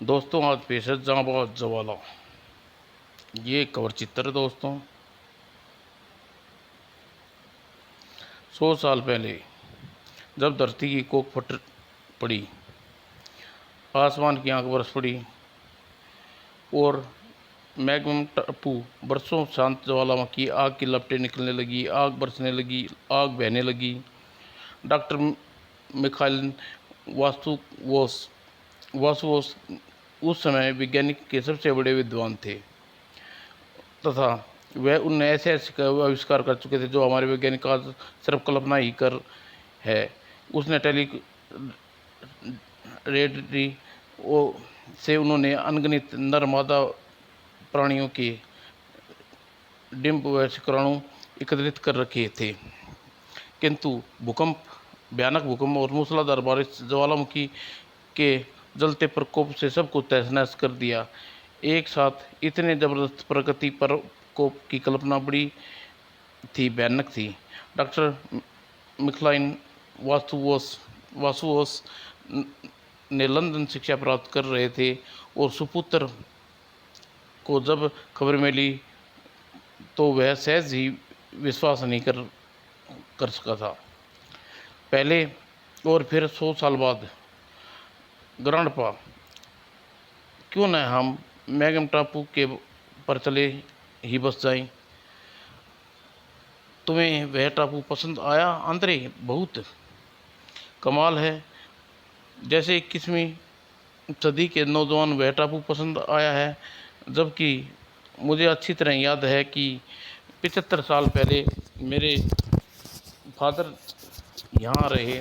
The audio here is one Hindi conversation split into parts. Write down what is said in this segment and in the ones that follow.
दोस्तों आज पेश है जांबाज जवाला। ये कवर चित्र है दोस्तों। 100 साल पहले जब धरती की कोख फट पड़ी, आसमान की आंख बरस पड़ी और मैग्मम टापू बरसों शांत ज्वालामुखी आग की लपटें निकलने लगी, आग बरसने लगी, आग बहने लगी। डॉक्टर मिखाइल वास्तुवोस वासुओस उस समय वैज्ञानिक के सबसे बड़े विद्वान थे तथा वह उन ऐसे ऐसे आविष्कार कर चुके थे जो हमारे वैज्ञानिक आज सिर्फ कल्पना ही कर है। उसने रेडिटी वो से उन्होंने अनगिनत नर मादा प्राणियों के डिंब व शुक्राणु एकत्रित कर रखे थे, किंतु भूकंप भयानक भूकंप और मूसलाधार बारिश ज्वालामुखी के जलते प्रकोप से सब कुछ तहस नहस कर दिया। एक साथ इतने जबरदस्त प्रगति प्रकोप की कल्पना बड़ी थी, भयानक थी। डॉक्टर मिखलाइन वास्तुवोस वासुओस ने लंदन शिक्षा प्राप्त कर रहे थे और सुपुत्र को जब खबर मिली तो वह सहज ही विश्वास नहीं कर सका था। पहले और फिर 100 साल बाद ग्रांडपा, क्यों न हम मैगम टापू के पर चले ही बस जाएं। तुम्हें वह टापू पसंद आया आंद्रे? बहुत कमाल है, जैसे 21वीं सदी के नौजवान वह टापू पसंद आया है, जबकि मुझे अच्छी तरह याद है कि 75 साल पहले मेरे फादर यहाँ रहे,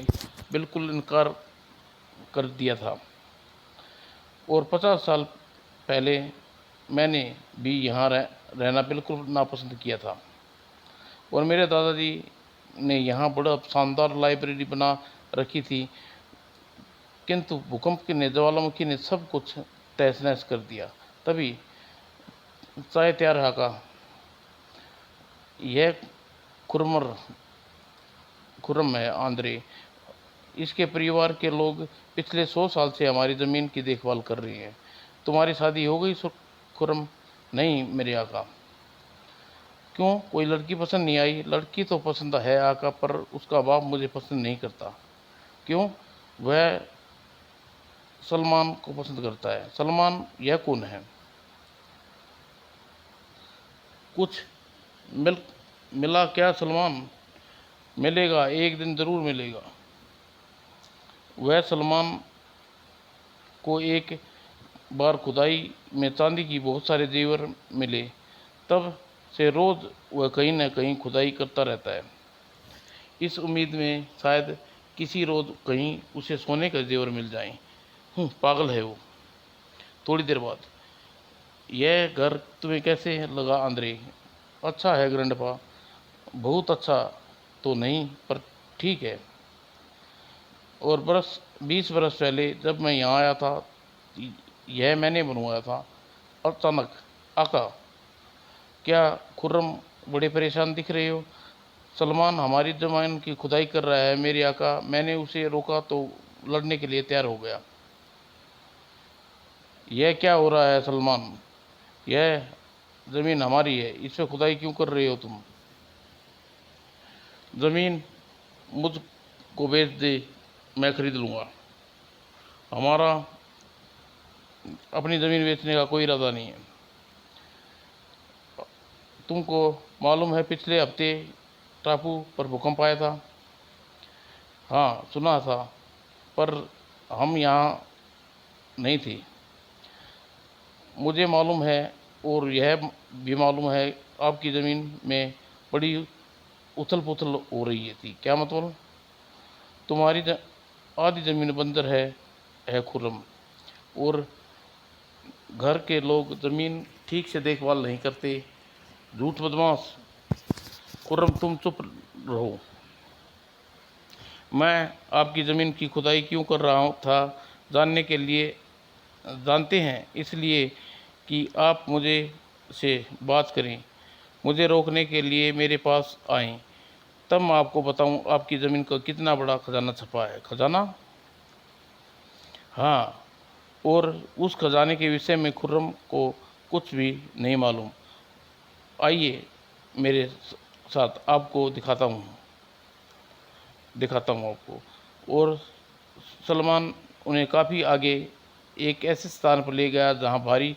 बिल्कुल इनकार कर दिया था और 50 साल पहले मैंने भी यहाँ रहना बिल्कुल नापसंद किया था और मेरे दादाजी ने यहाँ बड़ा शानदार लाइब्रेरी बना रखी थी, किंतु भूकंप ने ज्वालामुखी ने सब कुछ तहस नहस कर दिया। तभी चाय तैयार है का यह खुरम है आंद्रे, इसके परिवार के लोग पिछले 100 साल से हमारी ज़मीन की देखभाल कर रही हैं। तुम्हारी शादी हो गई खुरम? नहीं मेरे आका। क्यों, कोई लड़की पसंद नहीं आई? लड़की तो पसंद है आका, पर उसका बाप मुझे पसंद नहीं करता। क्यों? वह सलमान को पसंद करता है। सलमान? यह कौन है? कुछ मिला क्या सलमान? मिलेगा, एक दिन ज़रूर मिलेगा। वह सलमान को एक बार खुदाई में चांदी की बहुत सारे जेवर मिले, तब से रोज़ वह कहीं न कहीं खुदाई करता रहता है, इस उम्मीद में शायद किसी रोज़ कहीं उसे सोने का जेवर मिल जाए। पागल है वो। थोड़ी देर बाद, यह घर तुम्हें कैसे लगा आंद्रे? अच्छा है ग्रैंडपा। बहुत अच्छा तो नहीं, पर ठीक है। और 20 बरस पहले जब मैं यहाँ आया था, यह मैंने बनवाया था। अचानक आका। क्या खुर्रम, बड़े परेशान दिख रहे हो? सलमान हमारी ज़मीन की खुदाई कर रहा है मेरे आका। मैंने उसे रोका तो लड़ने के लिए तैयार हो गया। यह क्या हो रहा है सलमान? यह ज़मीन हमारी है, इस पर खुदाई क्यों कर रहे हो तुम? ज़मीन मुझको बेच दे, मैं खरीद लूँगा। हमारा अपनी ज़मीन बेचने का कोई इरादा नहीं है। तुमको मालूम है पिछले हफ्ते टापू पर भूकंप आया था? हाँ सुना था, पर हम यहाँ नहीं थे। मुझे मालूम है और यह भी मालूम है आपकी ज़मीन में बड़ी उथल पुथल हो रही थी। क्या मतलब? तुम्हारी आधी ज़मीन बंजर है खुर्रम, और घर के लोग ज़मीन ठीक से देखभाल नहीं करते। झूठ बदमाश। खुर्रम तुम चुप रहो। मैं आपकी ज़मीन की खुदाई क्यों कर रहा था जानने के लिए जानते हैं, इसलिए कि आप मुझे से बात करें, मुझे रोकने के लिए मेरे पास आएँ, तब मैं आपको बताऊं आपकी ज़मीन का कितना बड़ा खजाना छुपा है। खजाना? हाँ, और उस खजाने के विषय में खुर्रम को कुछ भी नहीं मालूम। आइए मेरे साथ आपको दिखाता हूँ आपको। और सलमान उन्हें काफ़ी आगे एक ऐसे स्थान पर ले गया जहाँ भारी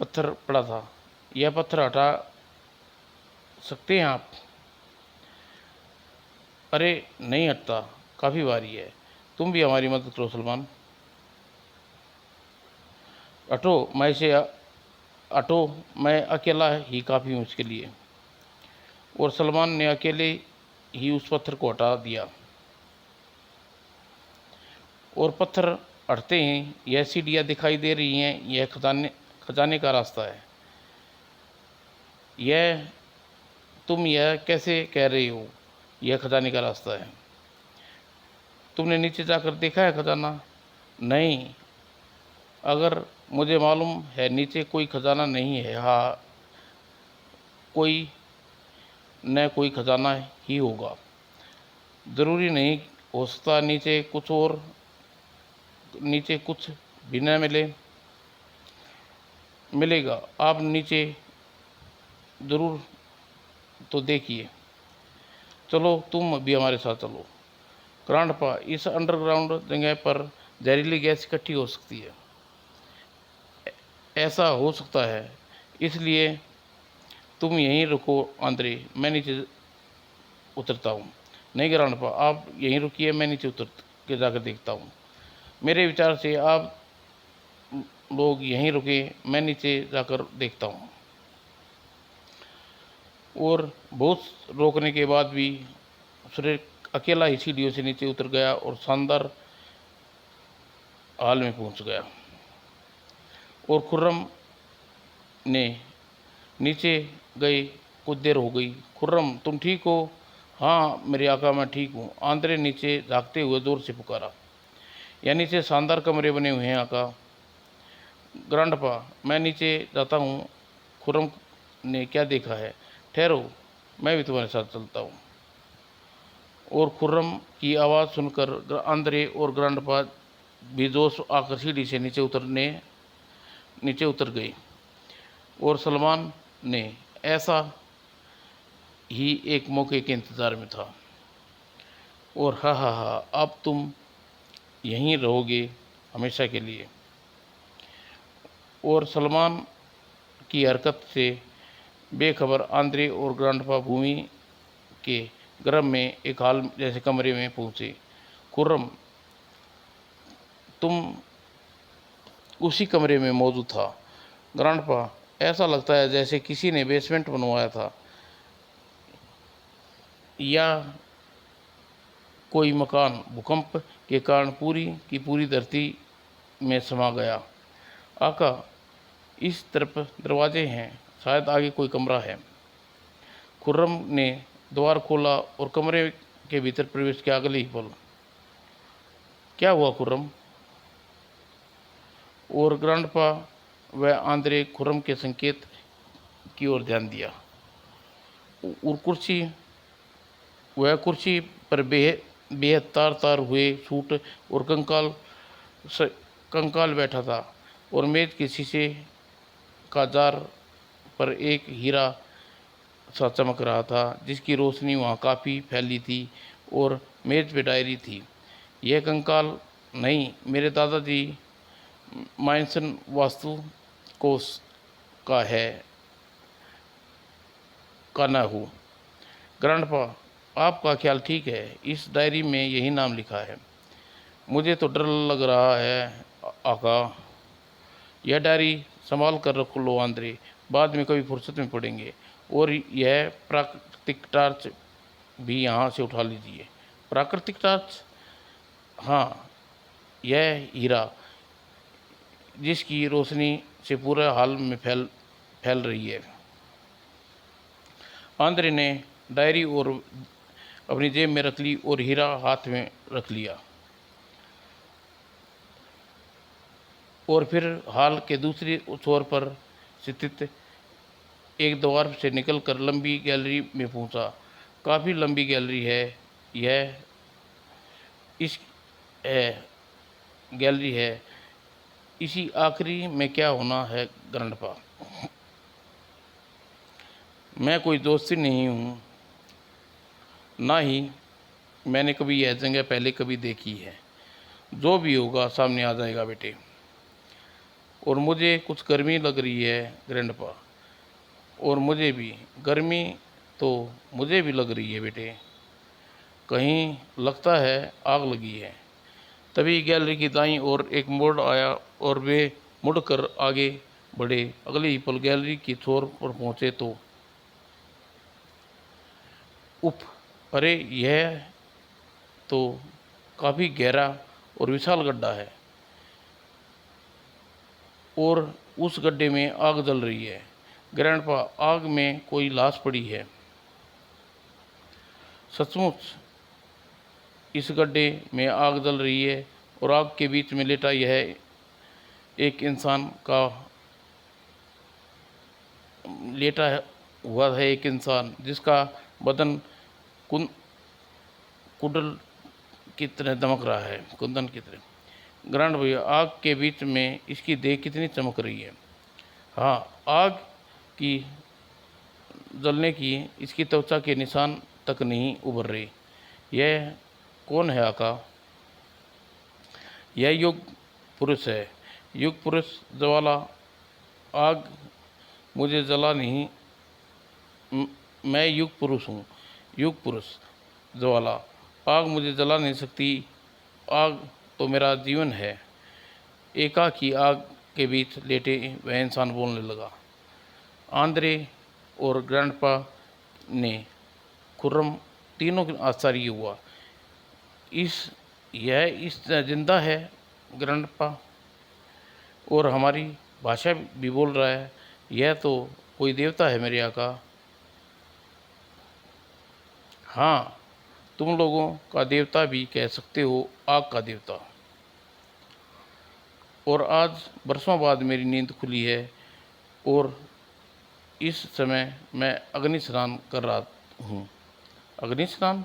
पत्थर पड़ा था। यह पत्थर हटा सकते हैं आप? अरे नहीं हटता, काफ़ी भारी है। तुम भी हमारी मदद करो सलमान। हटो, हटो, मैं अकेला ही काफ़ी हूँ इसके लिए। और सलमान ने अकेले ही उस पत्थर को हटा दिया। और पत्थर हटते ही यह सीढ़ियाँ दिखाई दे रही हैं। यह खजाने का रास्ता है। तुम यह कैसे कह रही हो? यह खजाने का रास्ता है। तुमने नीचे जाकर देखा है खजाना? नहीं, अगर मुझे मालूम है नीचे कोई खजाना नहीं है। हाँ, कोई खजाना ही होगा। ज़रूरी नहीं हो सकता नीचे कुछ भी न मिलेगा। आप नीचे ज़रूर तो देखिए। चलो, तुम भी हमारे साथ चलो। ग्रांडपा, इस अंडरग्राउंड जगह पर जहरीली गैस इकट्ठी हो सकती है। ऐसा हो सकता है, इसलिए तुम यहीं रुको आंद्रे, मैं नीचे उतरता हूँ। नहीं ग्रांडपा, आप यहीं रुकिए, मैं नीचे उतर के जाकर देखता हूँ। मेरे विचार से आप लोग यहीं रुके, मैं नीचे जाकर देखता हूँ। और बहुत रोकने के बाद भी सुरेश अकेला ही सीढ़ियों से नीचे उतर गया और शानदार हाल में पहुंच गया। और खुर्रम ने नीचे गए कुछ देर हो गई। खुर्रम, तुम ठीक हो? हाँ मेरे आका, मैं ठीक हूँ। आंद्रे नीचे झाँकते हुए जोर से पुकारा। या नीचे शानदार कमरे बने हुए हैं आका। ग्रांडपा, मैं नीचे जाता हूँ। खुर्रम ने क्या देखा है? ठहरो, मैं भी तुम्हारे साथ चलता हूँ। और खुर्रम की आवाज़ सुनकर आंद्रे और ग्रांडपा भी जोश आकर सीढ़ी से नीचे उतर गए। और सलमान ने ऐसा ही एक मौके के इंतज़ार में था। और हा, अब तुम यहीं रहोगे हमेशा के लिए। और सलमान की हरकत से बेखबर आंद्रे और ग्रांडपा भूमि के गर्भ में एक हॉल जैसे कमरे में पहुँचे। खुर्रम, तुम उसी कमरे में मौजूद था। ग्रांडपा, ऐसा लगता है जैसे किसी ने बेसमेंट बनवाया था या कोई मकान भूकंप के कारण पूरी की पूरी धरती में समा गया। आका, इस तरफ दरवाजे हैं, शायद आगे कोई कमरा है। खुर्रम ने द्वार खोला और कमरे के भीतर प्रवेश किया। अगले ही पल क्या हुआ खुर्रम? और ग्रांडपा व आंद्रे खुर्रम के संकेत की ओर ध्यान दिया। और कुर्सी पर बेहद तार हुए सूट और कंकाल बैठा था। और मेज के शीशे का जार पर एक हीरा सा चमक रहा था, जिसकी रोशनी वहाँ काफ़ी फैली थी। और मेज पे डायरी थी। यह कंकाल नहीं, मेरे दादाजी माइंसन वास्तु कोष का है का ना हूँ। ग्रांडपा, आपका ख्याल ठीक है, इस डायरी में यही नाम लिखा है। मुझे तो डर लग रहा है आका। यह डायरी संभाल कर रख लो आंद्रे, बाद में कभी फुर्सत में पड़ेंगे। और यह प्राकृतिक टार्च भी यहाँ से उठा लीजिए। प्राकृतिक टॉर्च? हाँ, यह हीरा जिसकी रोशनी से पूरा हॉल में फैल रही है। आंद्रे ने डायरी और अपनी जेब में रख ली और हीरा हाथ में रख लिया। और फिर हॉल के दूसरी छोर पर स्थित एक द्वार से निकलकर लंबी गैलरी में पहुंचा। काफ़ी लंबी गैलरी है यह। इस गैलरी है इसी आखिरी में क्या होना है ग्रैंडपा। मैं कोई दोस्ती नहीं हूँ, ना ही मैंने कभी यह जगह पहले कभी देखी है। जो भी होगा सामने आ जाएगा बेटे। और मुझे कुछ गर्मी लग रही है ग्रैंडपा, और मुझे भी गर्मी तो मुझे भी लग रही है बेटे। कहीं लगता है आग लगी है। तभी गैलरी की दाईं ओर एक मोड़ आया और वे मुड़कर आगे बढ़े। अगले ही पल गैलरी की छोर पर पहुंचे तो उफ, अरे यह तो काफ़ी गहरा और विशाल गड्ढा है, और उस गड्ढे में आग जल रही है। ग्रैंडपा, आग में कोई लाश पड़ी है। सचमुच इस गड्ढे में आग जल रही है, और आग के बीच में लेटा यह एक इंसान का लेटा हुआ है एक इंसान, जिसका बदन कुंडल की तरह दमक रहा है, कुंदन की तरह। ग्रांड भैया, आग के बीच में इसकी देह कितनी चमक रही है। हाँ, आग की जलने की इसकी त्वचा के निशान तक नहीं उभर रहे। यह कौन है आका? यह युग पुरुष है। युग पुरुष ज्वाला, आग मुझे जला नहीं। मैं युग पुरुष हूँ। युग पुरुष ज्वाला, आग मुझे जला नहीं सकती। आग तो मेरा जीवन है। एकाकी आग के बीच लेटे वह इंसान बोलने लगा। आंद्रे और ग्रैंडपा ने खुर्रम तीनों को आश्चर्य हुआ। इस जिंदा है ग्रैंडपा, और हमारी भाषा भी बोल रहा है। यह तो कोई देवता है मेरे आका। हाँ, तुम लोगों का देवता भी कह सकते हो, आग का देवता। और आज बरसों बाद मेरी नींद खुली है, और इस समय मैं अग्नि स्नान कर रहा हूँ। अग्नि स्नान?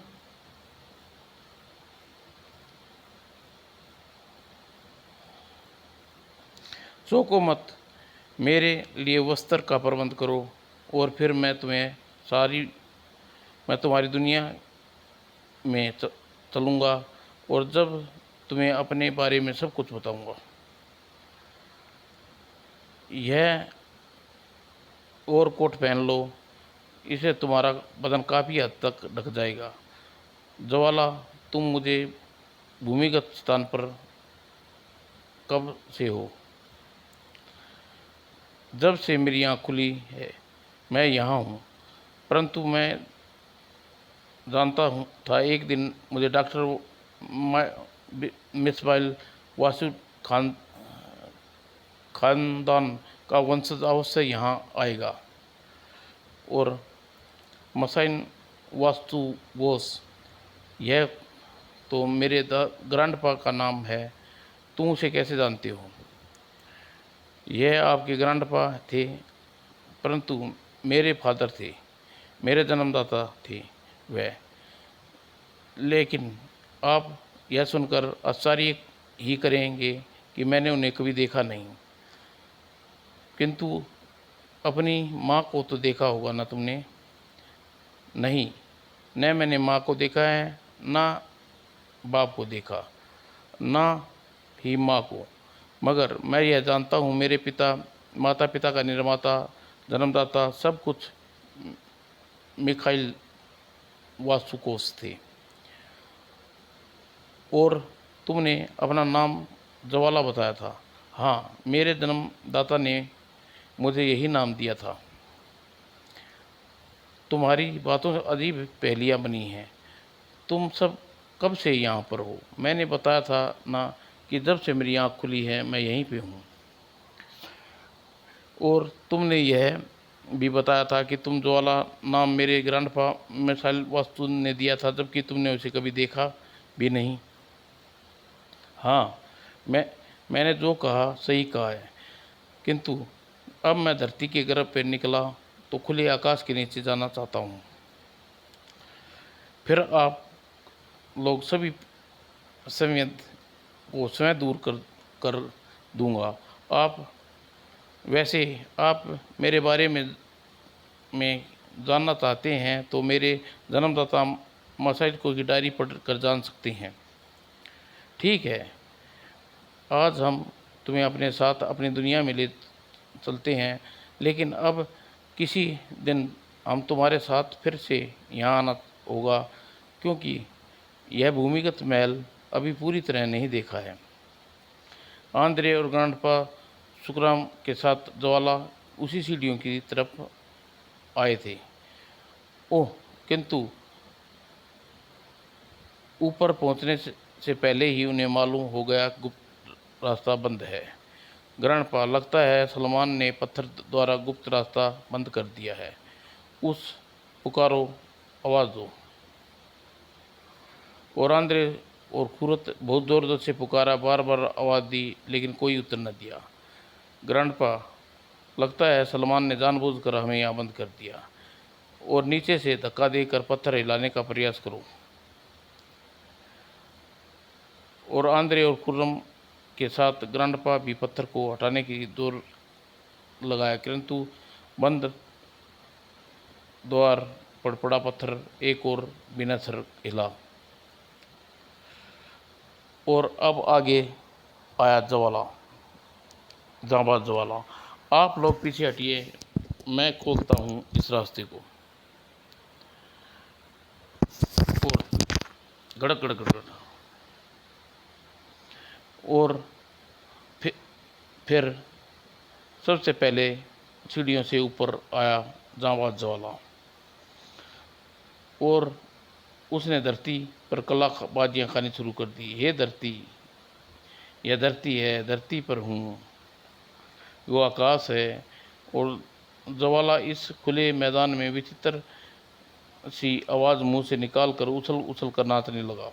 चौंको मत, मेरे लिए वस्त्र का प्रबंध करो, और फिर मैं तुम्हारी दुनिया में चलूँगा, और जब तुम्हें अपने बारे में सब कुछ बताऊँगा। यह और कोट पहन लो, इसे तुम्हारा बदन काफ़ी हद तक ढक जाएगा। ज्वाला, तुम मुझे भूमिगत स्थान पर कब से हो? जब से मेरी आँख खुली है मैं यहाँ हूँ, परंतु मैं जानता हूँ था एक दिन मुझे डॉक्टर मिसबाइल वासु खानदान का वंशज अवश्य यहाँ आएगा, और मसाइन वास्तु बोस, यह तो मेरे ग्रैंडपा का नाम है। तुम उसे कैसे जानते हो? यह आपके ग्रैंडपा थे, परंतु मेरे फादर थे, मेरे जन्मदाता थे वह। लेकिन आप यह सुनकर आश्चर्य ही करेंगे कि मैंने उन्हें कभी देखा नहीं। किंतु अपनी माँ को तो देखा होगा ना तुमने? नहीं, न मैंने माँ को देखा है, ना बाप को देखा, ना ही माँ को। मगर मैं यह जानता हूँ मेरे पिता, माता पिता का निर्माता, जन्मदाता, सब कुछ मिखाइल वासुकोस थे। और तुमने अपना नाम ज्वाला बताया था। हाँ, मेरे जन्मदाता ने मुझे यही नाम दिया था। तुम्हारी बातों से अजीब पहेलियाँ बनी हैं। तुम सब कब से यहाँ पर हो? मैंने बताया था ना कि जब से मेरी आँख खुली है मैं यहीं पे हूँ। और तुमने यह भी बताया था कि तुम ज्वाला नाम मेरे ग्रैंडपा मिसाइल वास्तु ने दिया था, जबकि तुमने उसे कभी देखा भी नहीं। हाँ, मैंने जो कहा सही कहा है। किंतु अब मैं धरती के गर्भ पर निकला तो खुले आकाश के नीचे जाना चाहता हूँ। फिर आप लोग सभी संयंत्र को स्वयं दूर कर दूंगा। आप वैसे आप मेरे बारे में जानना चाहते हैं तो मेरे जन्मदाता मसाइको की डायरी पढ़ कर जान सकते हैं। ठीक है, आज हम तुम्हें अपने साथ अपनी दुनिया में ले चलते हैं, लेकिन अब किसी दिन हम तुम्हारे साथ फिर से यहाँ आना होगा, क्योंकि यह भूमिगत महल अभी पूरी तरह नहीं देखा है। आंद्रे और ग्रैंडपा सुखराम के साथ ज्वाला उसी सीढ़ियों की तरफ आए थे। ओह, किंतु ऊपर पहुंचने से पहले ही उन्हें मालूम हो गया गुप्त रास्ता बंद है। ग्रैंडपा, लगता है सलमान ने पत्थर द्वारा गुप्त रास्ता बंद कर दिया है। उस पुकारो, आवाज़ दो। और आंद्रे और खूरत बहुत जोर जोर से पुकारा, बार बार आवाज़ दी, लेकिन कोई उत्तर न दिया। ग्रैंडपा, लगता है सलमान ने जानबूझकर हमें यहाँ बंद कर दिया। और नीचे से धक्का देकर पत्थर हिलाने का प्रयास करो। और आंद्रे और खुर्रम के साथ ग्रैंडपा भी पत्थर को हटाने की जोर लगाया, किंतु बंद द्वार पर पड़ा पत्थर एक और बिना सर हिला। और अब आगे आया ज्वाला, जांबाज ज्वाला। आप लोग पीछे हटिए, मैं खोलता हूँ इस रास्ते को। और गड़क गड़क गड़क। और फिर सबसे पहले सीढ़ियों से ऊपर आया जांबाज ज्वाला, और उसने धरती पर कलाबाजियाँ खानी शुरू कर दी। हे धरती, यह धरती है, धरती पर हूँ, वो आकाश है। और ज्वाला इस खुले मैदान में विचित्र सी आवाज़ मुंह से निकाल कर उछल उछल कर नाचने लगा।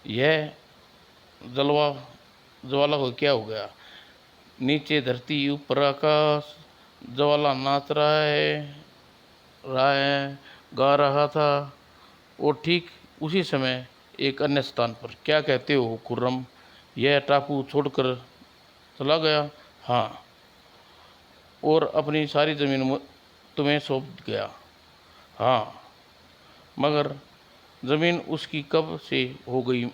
यह ज्वाला को क्या हो गया? नीचे धरती, ऊपर आकाश, ज्वाला नाच रहा है, गा रहा था। और ठीक उसी समय एक अन्य स्थान पर, क्या कहते हो खुर्रम, यह टापू छोड़कर चला गया? हाँ, और अपनी सारी ज़मीन तुम्हें सौंप गया। हाँ, मगर ज़मीन उसकी कब से हो गई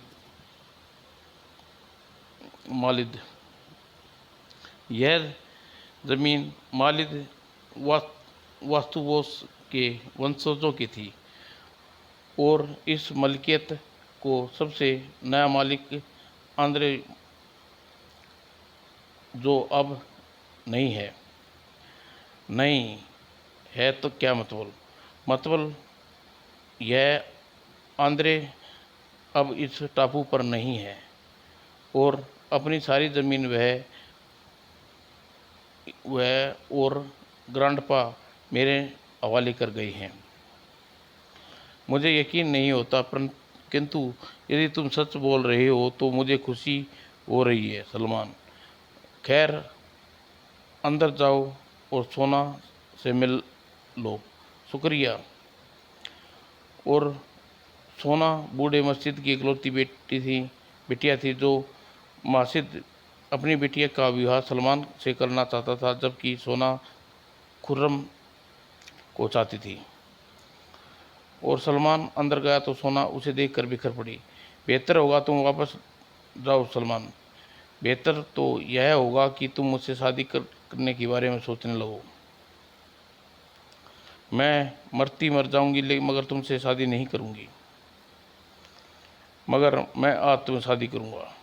मालिद? यह ज़मीन मालिद वास्तुबोस के वंशजों की थी, और इस मलकियत को सबसे नया मालिक आंद्रे, जो अब नहीं है। नहीं है तो क्या मतलब? मतलब यह आंद्रे अब इस टापू पर नहीं है, और अपनी सारी ज़मीन वह और ग्रैंडपा मेरे हवाले कर गई हैं। मुझे यकीन नहीं होता, पर किंतु यदि तुम सच बोल रहे हो तो मुझे खुशी हो रही है सलमान। खैर, अंदर जाओ और सोना से मिल लो। शुक्रिया। और सोना बूढ़े मस्जिद की इकलौती बिटिया थी, जो मासिद अपनी बिटिया का विवाह सलमान से करना चाहता था, जबकि सोना खुर्रम को चाहती थी। और सलमान अंदर गया तो सोना उसे देखकर बिखर पड़ी। बेहतर होगा तुम वापस जाओ सलमान। बेहतर तो यह होगा कि तुम मुझसे शादी करने के बारे में सोचने लगो। मैं मरती मर जाऊंगी, लेकिन मगर तुमसे शादी नहीं करूंगी। मगर मैं आज तुम्हें शादी करूंगा।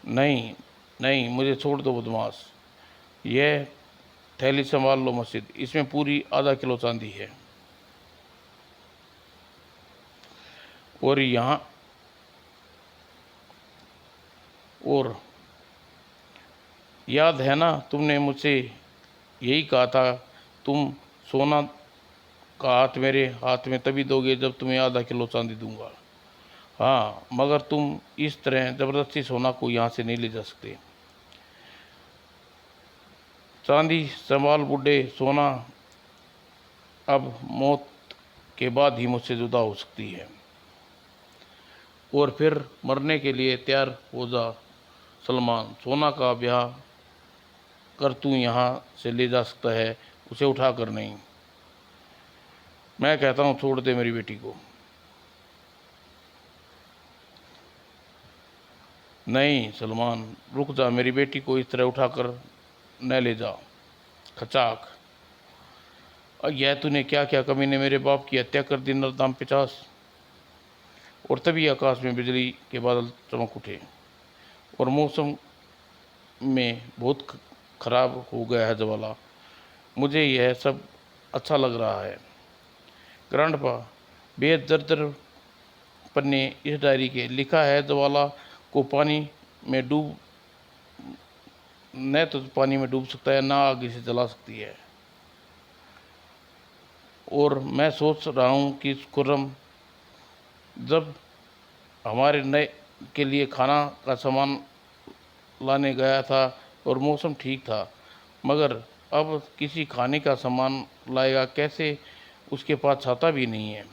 नहीं नहीं, मुझे छोड़ दो बदमाश। यह थैली संभाल लो मस्जिद, इसमें पूरी आधा किलो चांदी है। और यहाँ और याद है ना, तुमने मुझसे यही कहा था, तुम सोना का हाथ मेरे हाथ में तभी दोगे जब तुम्हें आधा किलो चांदी दूंगा। हाँ, मगर तुम इस तरह ज़बरदस्ती सोना को यहाँ से नहीं ले जा सकते। चांदी संभाल बूढ़े, सोना अब मौत के बाद ही मुझसे जुदा हो सकती है। और फिर मरने के लिए तैयार हो जा सलमान, सोना का ब्याह कर तू यहाँ से ले जा सकता है, उसे उठा कर नहीं। मैं कहता हूँ छोड़ दे मेरी बेटी को। नहीं सलमान, रुक जा, मेरी बेटी को इस तरह उठाकर न ले जा। खचाक। और यह तूने क्या क्या, कमीने मेरे बाप की हत्या कर दी नरदाम पिचास। और तभी आकाश में बिजली के बादल चमक उठे और मौसम में बहुत खराब हो गया है जवाला। मुझे यह सब अच्छा लग रहा है। ग्रैंडपा, बेहद दर्द पन्ने इस डायरी के लिखा है, जवाला को पानी में डूब न तो पानी में डूब सकता है, ना आग से जला सकती है। और मैं सोच रहा हूँ कि खुर्रम जब हमारे नए के लिए खाना का सामान लाने गया था और मौसम ठीक था, मगर अब किसी खाने का सामान लाएगा कैसे, उसके पास छाता भी नहीं है।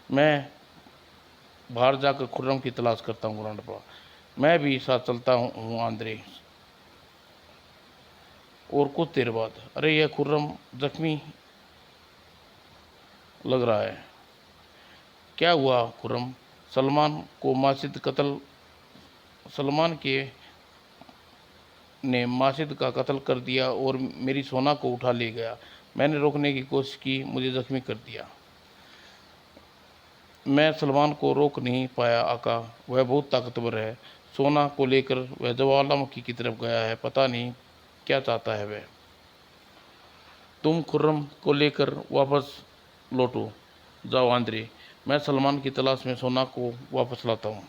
मैं बाहर जाकर खुर्रम की तलाश करता हूँ ग्रैंडपा। मैं भी साथ चलता हूँ आंद्रे। और कुछ देर बाद, अरे यह खुर्रम जख्मी लग रहा है। क्या हुआ खुर्रम? सलमान के ने माजिद का कत्ल कर दिया और मेरी सोना को उठा ले गया। मैंने रोकने की कोशिश की, मुझे जख्मी कर दिया। मैं सलमान को रोक नहीं पाया आका, वह बहुत ताकतवर है। सोना को लेकर वह ज्वालामुखी की तरफ गया है, पता नहीं क्या चाहता है वह। तुम खुर्रम को लेकर वापस लौटो। जाओ आंद्रे, मैं सलमान की तलाश में सोना को वापस लाता हूँ।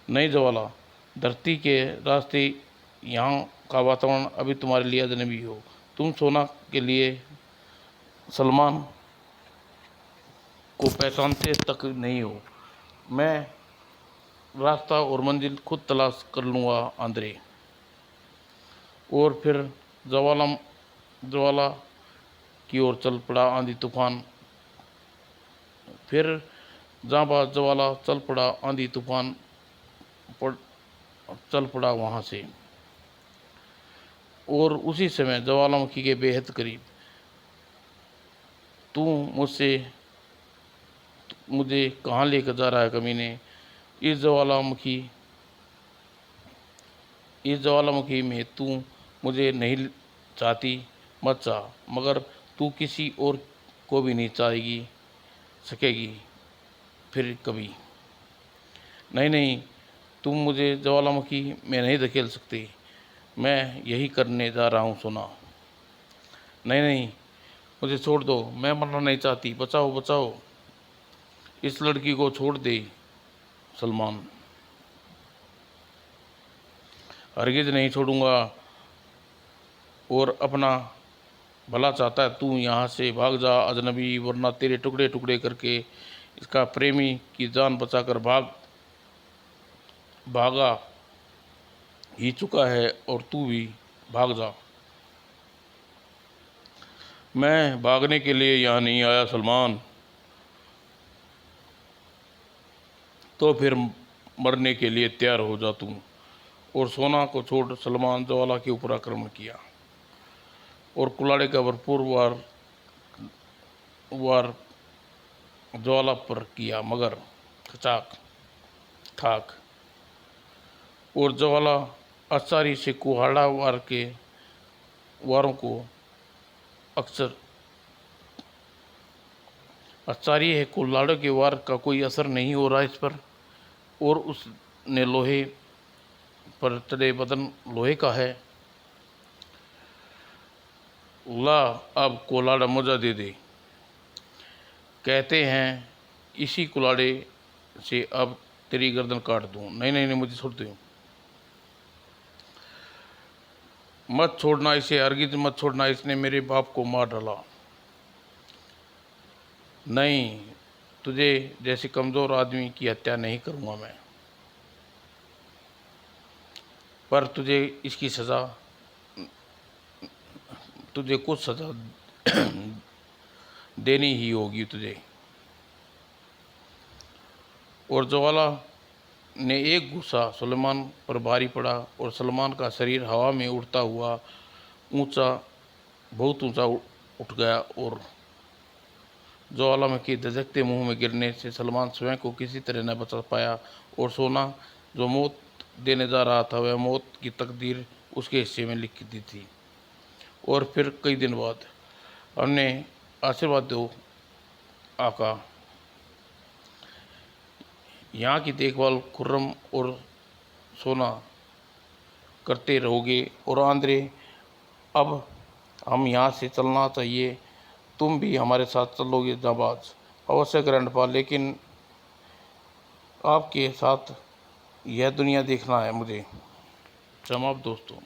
नहीं ज्वाला, धरती के रास्ते, यहाँ का वातावरण अभी तुम्हारे लिए अजनबी हो। तुम सोना के लिए सलमान को पहचानते तक नहीं हो। मैं रास्ता और मंजिल खुद तलाश कर लूँगा आंद्रे। और फिर ज्वाला की ओर चल पड़ा आंधी तूफान। फिर जहाँ ज्वाला चल पड़ा आंधी तूफान चल पड़ा वहाँ से। और उसी समय ज्वालामुखी के बेहद करीब। तू मुझे कहाँ लेकर जा रहा है कमीने? इस ज्वालामुखी में तू मुझे नहीं चाहती, मत चाह, मगर तू किसी और को भी नहीं चाहेगी सकेगी फिर कभी। नहीं नहीं, तुम मुझे ज्वालामुखी में नहीं धकेल सकती। मैं यही करने जा रहा हूँ सोना। नहीं नहीं, मुझे छोड़ दो, मैं मरना नहीं चाहती। बचाओ बचाओ, इस लड़की को छोड़ दे सलमान। हरगिज नहीं छोड़ूंगा। और अपना भला चाहता है तू यहाँ से भाग जा अजनबी, वरना तेरे टुकड़े टुकड़े करके इसका प्रेमी की जान बचाकर भागा ही चुका है, और तू भी भाग जा। मैं भागने के लिए यहाँ नहीं आया सलमान। तो फिर मरने के लिए तैयार हो जा तू। और सोना को छोड़ सलमान ज्वाला के ऊपर आक्रमण किया और कुल्हाड़ी का भरपूर वार ज्वाला पर किया, मगर खचाक ठाक। और ज्वाला आचारी से कुहाड़ा वारों को अक्सर आचार्य है, कुल्हाड़ों के वार का कोई असर नहीं हो रहा इस पर। और उसने लोहे पर चढ़े बदन लोहे का है। ला अब कुल्हाड़ा मुझे दे दे। कहते हैं इसी कुल्हाड़े से अब तेरी गर्दन काट दूं। नहीं नहीं नहीं, मुझे छोड़ दो, मत छोड़ना इसे, हरगिज मत छोड़ना, इसने मेरे बाप को मार डाला। नहीं, तुझे जैसे कमज़ोर आदमी की हत्या नहीं करूँगा मैं, पर तुझे कुछ सज़ा देनी ही होगी तुझे। और ज्वाला ने एक गुस्सा सुलेमान पर भारी पड़ा और सलमान का शरीर हवा में उड़ता हुआ बहुत ऊंचा उठ गया और ज्वालामुखी धधकते मुंह में गिरने से सलमान स्वयं को किसी तरह न बचा पाया और सोना जो मौत देने जा रहा था वह मौत की तकदीर उसके हिस्से में लिखी दी थी। और फिर कई दिन बाद हमने आशीर्वाद दो आका, यहाँ की देखभाल खुर्रम और सोना करते रहोगे। और आंद्रे, अब हम यहाँ से चलना चाहिए, तुम भी हमारे साथ चलोगे जाबाज? अवश्य ग्रैंडपा, लेकिन आपके साथ यह दुनिया देखना है मुझे। समाप्त दोस्तों।